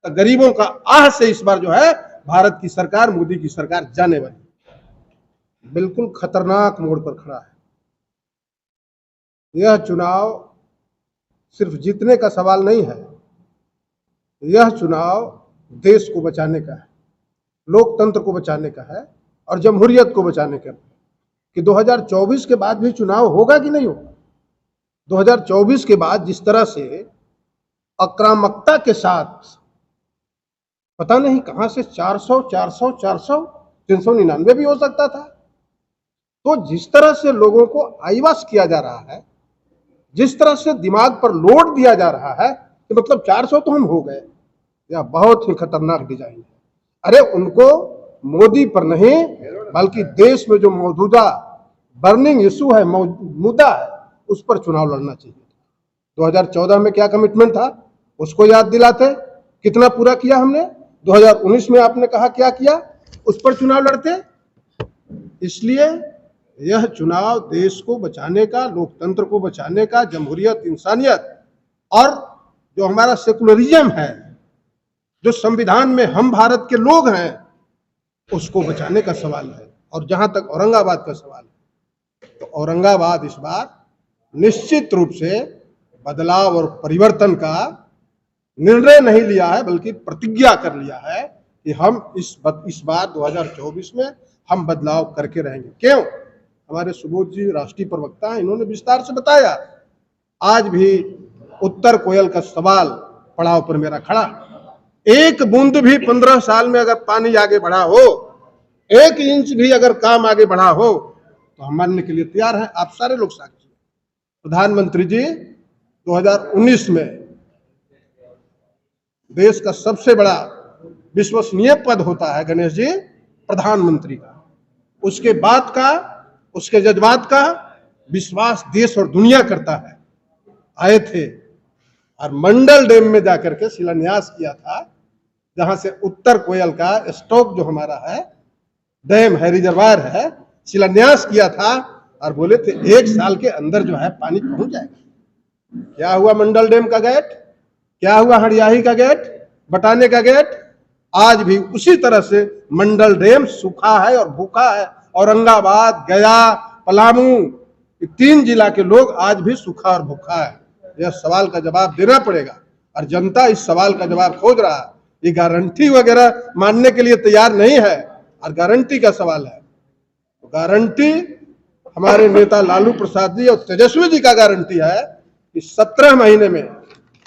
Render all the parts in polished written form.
गरीबों का आह से इस बार जो है भारत की सरकार, मोदी की सरकार जाने वाली, बिल्कुल खतरनाक मोड़ पर खड़ा है। यह चुनाव सिर्फ जीतने का सवाल नहीं है, यह चुनाव देश को बचाने का है, लोकतंत्र को बचाने का है और जमहूरियत को बचाने का है। कि 2024 के बाद भी चुनाव होगा कि नहीं होगा। 2024 के बाद जिस तरह से आक्रामकता के साथ पता नहीं कहां से 400, 399 भी हो सकता था, तो जिस तरह से लोगों को आईवास किया जा रहा है, जिस तरह से दिमाग पर लोड दिया जा रहा है कि मतलब 400 तो हम हो गए, यह बहुत ही खतरनाक डिजाइन है। अरे उनको मोदी पर नहीं बल्कि देश में जो मौजूदा बर्निंग इशू है, मुद्दा है, उस पर चुनाव लड़ना चाहिए। 2014 में क्या कमिटमेंट था उसको याद दिलाते, कितना पूरा किया हमने। 2019 में आपने कहा क्या किया, उस पर चुनाव लड़ते। इसलिए यह चुनाव देश को बचाने का, लोकतंत्र को बचाने का, जमहूरियत, इंसानियत और जो हमारा सेकुलरिज्म है, जो संविधान में हम भारत के लोग हैं, उसको बचाने का सवाल है। और जहां तक औरंगाबाद का सवाल है, तो औरंगाबाद इस बार निश्चित रूप से बदलाव और परिवर्तन का निर्णय नहीं लिया है बल्कि प्रतिज्ञा कर लिया है कि हम इस बार 2024 में हम बदलाव करके रहेंगे। क्यों? हमारे सुबोध जी राष्ट्रीय प्रवक्ता हैं, इन्होंने विस्तार से बताया। आज भी उत्तर कोयल का सवाल पड़ाव पर मेरा खड़ा, एक बूंद भी 15 साल में अगर पानी आगे बढ़ा हो, 1 इंच भी अगर काम आगे बढ़ा हो, तो हम मानने के लिए तैयार हैं। आप सारे लोग साक्षी हैं। प्रधानमंत्री जी 2019 में देश का सबसे बड़ा विश्वसनीय पद होता है गणेश जी प्रधानमंत्री का, उसके बाद का, उसके जज्बात का विश्वास देश और दुनिया करता है। आए थे और मंडल डैम में जाकर के शिलान्यास किया था, जहां से उत्तर कोयल का स्टॉक जो हमारा है, डैम है, रिजर्वायर है, शिलान्यास किया था और बोले थे 1 साल के अंदर जो है पानी पहुंच जाएगा। क्या हुआ मंडल डैम का गेट, क्या हुआ हरियाही का गेट, बटाने का गेट? आज भी उसी तरह से मंडल डैम सूखा है और भूखा है। औरंगाबाद, गया, पलामू, 3 जिला के लोग आज भी सूखा और भूखा है। यह सवाल का जवाब देना पड़ेगा और जनता इस सवाल का जवाब खोज रहा है। ये गारंटी वगैरह मानने के लिए तैयार नहीं है और गारंटी का सवाल है। तो गारंटी हमारे नेता लालू प्रसाद जी और तेजस्वी जी का गारंटी है कि 17 महीने में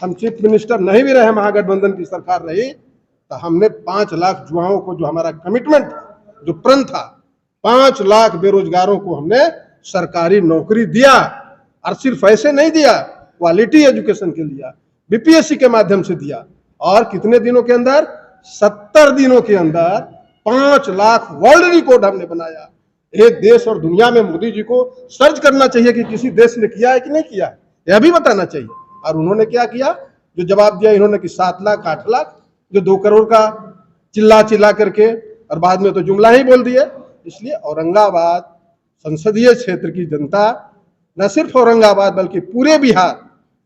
हम चीफ मिनिस्टर नहीं भी रहे, महागठबंधन की सरकार रही, तो हमने 5 लाख युवाओं को, जो हमारा कमिटमेंट था, जो प्रण था, 5 लाख बेरोजगारों को हमने सरकारी नौकरी दिया। और सिर्फ ऐसे नहीं दिया, क्वालिटी एजुकेशन के लिया, बीपीएससी के माध्यम से दिया। और कितने दिनों के अंदर? 70 दिनों के अंदर 5 लाख वर्ल्ड रिकॉर्ड हमने बनाया। एक देश और दुनिया में मोदी जी को सर्च करना चाहिए कि किसी देश ने किया है कि नहीं किया है, यह भी बताना चाहिए। और उन्होंने क्या किया, जो जवाब दिया इन्होंने कि 7 लाख, 8 लाख, जो 2 करोड़ का चिल्ला करके, और बाद में तो जुमला ही बोल दिए। इसलिए औरंगाबाद संसदीय क्षेत्र की जनता, न सिर्फ औरंगाबाद बल्कि पूरे बिहार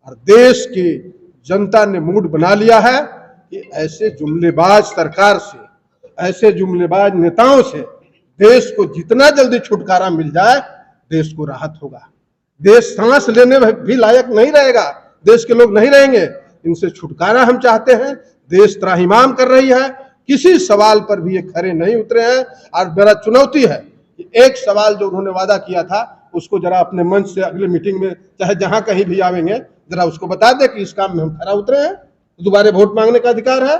और देश की जनता ने मूड बना लिया है कि ऐसे जुमलेबाज सरकार से, ऐसे जुमलेबाज नेताओं से देश को जितना जल्दी छुटकारा मिल जाए, देश को राहत होगा। देश सांस लेने में भी लायक नहीं रहेगा, देश के लोग नहीं रहेंगे। इनसे छुटकारा हम चाहते हैं। देश त्राहिमाम कर रही है, किसी सवाल पर भी ये खरे नहीं उतरे हैं। और मेरा चुनौती है कि एक सवाल जो उन्होंने वादा किया था, उसको जरा अपने मंच से अगले मीटिंग में, चाहे जहां कहीं भी आवेंगे, जरा उसको बता दे कि इस काम में हम खरा उतरे हैं। दोबारा वोट मांगने का अधिकार है।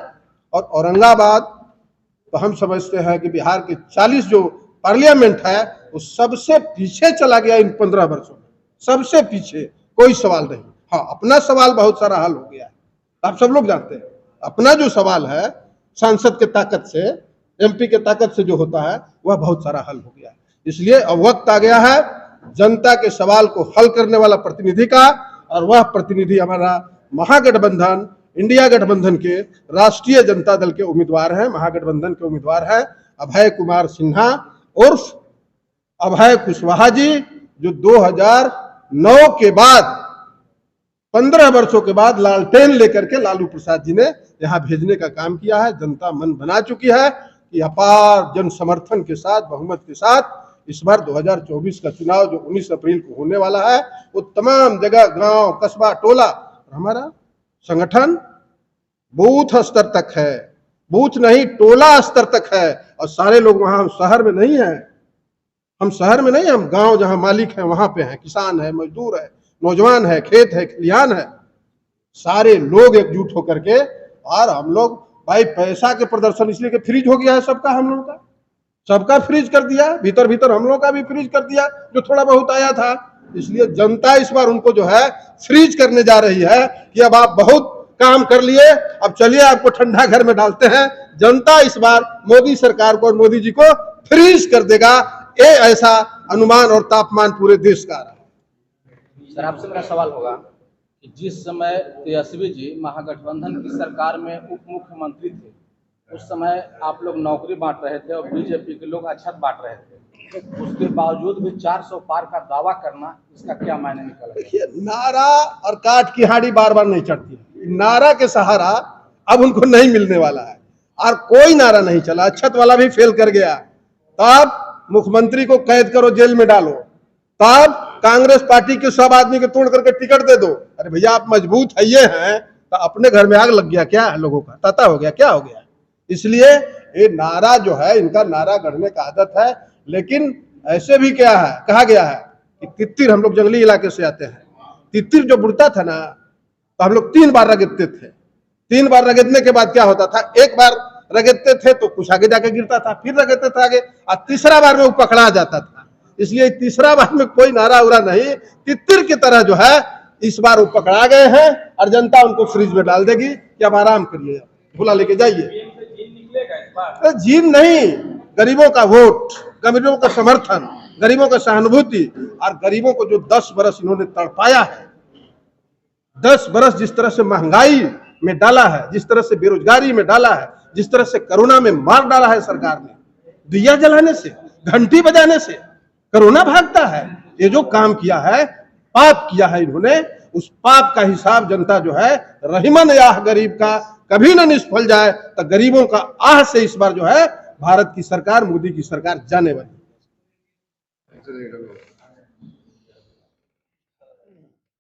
और औरंगाबाद तो हम समझते हैं कि बिहार के 40 जो पार्लियामेंट है, वो सबसे पीछे चला गया इन 15 वर्षों में, सबसे पीछे, कोई सवाल नहीं। हाँ, अपना सवाल बहुत सारा हल हो गया है, आप सब लोग जानते हैं। अपना जो सवाल है सांसद के ताकत से, एमपी के ताकत से जो होता है, वह बहुत सारा हल हो गया है। इसलिए अब वक्त आ गया है जनता के सवाल को हल करने वाला प्रतिनिधि का, और वह प्रतिनिधि हमारा महागठबंधन, इंडिया गठबंधन के राष्ट्रीय जनता दल के उम्मीदवार हैं, महागठबंधन के उम्मीदवार हैं अभय कुमार सिन्हा उर्फ अभय कुशवाहा जी, जो 2009 के बाद 15 वर्षों के बाद लालटेन लेकर के लालू प्रसाद जी ने यहाँ भेजने का काम किया है। जनता मन बना चुकी है कि अपार जन समर्थन के साथ, बहुमत के साथ इस बार 2024 का चुनाव जो 19 अप्रैल को होने वाला है, वो तमाम जगह, गांव, कस्बा, टोला, हमारा संगठन बूथ स्तर तक है, बूथ नहीं टोला स्तर तक है। और सारे लोग वहां, हम शहर में नहीं है, हम शहर में नहीं, हम गांव जहां मालिक है वहां पे हैं, किसान है, मजदूर है, नौजवान है, खेत है, खलिहान है, सारे लोग एकजुट होकर के। और हम लोग भाई पैसा के प्रदर्शन इसलिए कि फ्रीज हो गया है सबका, हम लोगों का सबका फ्रीज कर दिया, भीतर भीतर हम लोग का भी फ्रीज कर दिया जो थोड़ा बहुत आया था। इसलिए जनता इस बार उनको जो है फ्रीज करने जा रही है कि अब आप बहुत काम कर लिए, अब चलिए आपको ठंडा घर में डालते हैं। जनता इस बार मोदी सरकार को और मोदी जी को फ्रीज कर देगा, ये ऐसा अनुमान और तापमान पूरे देश का आ रहा है। सर, आपसे मेरा सवाल होगा कि जिस समय तेजस्वी जी महागठबंधन की सरकार में उप मुख्यमंत्री थे, उस समय आप लोग नौकरी बांट रहे थे और बीजेपी के लोग अक्षत बांट रहे थे, तो उसके बावजूद भी 400 पार का दावा करना, इसका क्या मायने निकला? देखिए, नारा और काठ की हाड़ी बार बार नहीं चढ़ती। नारा के सहारा अब उनको नहीं मिलने वाला है और कोई नारा नहीं चला। अक्षत वाला भी फेल कर गया, तब मुख्यमंत्री को कैद करो, जेल में डालो, तब कांग्रेस पार्टी के सब आदमी को तोड़ करके टिकट दे दो। अरे भैया, आप मजबूत है ये हैं, तो अपने घर में आग लग गया क्या? लोगों का ताता हो गया, क्या हो गया? इसलिए ये नारा जो है, इनका नारा गढ़ने का आदत है। लेकिन ऐसे भी क्या है, कहा गया है कि तित्तिर, हम लोग जंगली इलाके से आते हैं, तित्तिर जो बुड़ता था ना, तो हम लोग 3 बार रगड़ते थे। 3 बार रगड़ने के बाद क्या होता था, एक बार रगड़ते थे तो कुछ आगे जाके गिरता था, फिर रगड़ते थे आगे, और तीसरा बार में वो पकड़ा जाता था। इसलिए तीसरा बार में कोई नारा उरा नहीं, तित्तिर की तरह जो है इस बार वो पकड़ा गए हैं और जनता उनको फ्रिज में डाल देगी कि अब आराम करिए, भुला लेके जाइए। जीन नहीं, गरीबों का वोट, गरीबों का समर्थन, गरीबों का सहानुभूति, और गरीबों को जो 10 बरस इन्होंने तड़पाया है, 10 बरस जिस तरह से महंगाई में डाला है, जिस तरह से बेरोजगारी में डाला है, जिस तरह से कोरोना में मार डाला है सरकार ने, दिया जलाने से, घंटी बजाने से कोरोना भागता है। ये जो काम किया है, पाप किया है इन्होंने, उस पाप का हिसाब जनता जो है, रहीमन आह गरीब का कभी ना निष्फल जाए, तो गरीबों का आह से इस बार जो है भारत की सरकार, मोदी की सरकार जाने वाली है।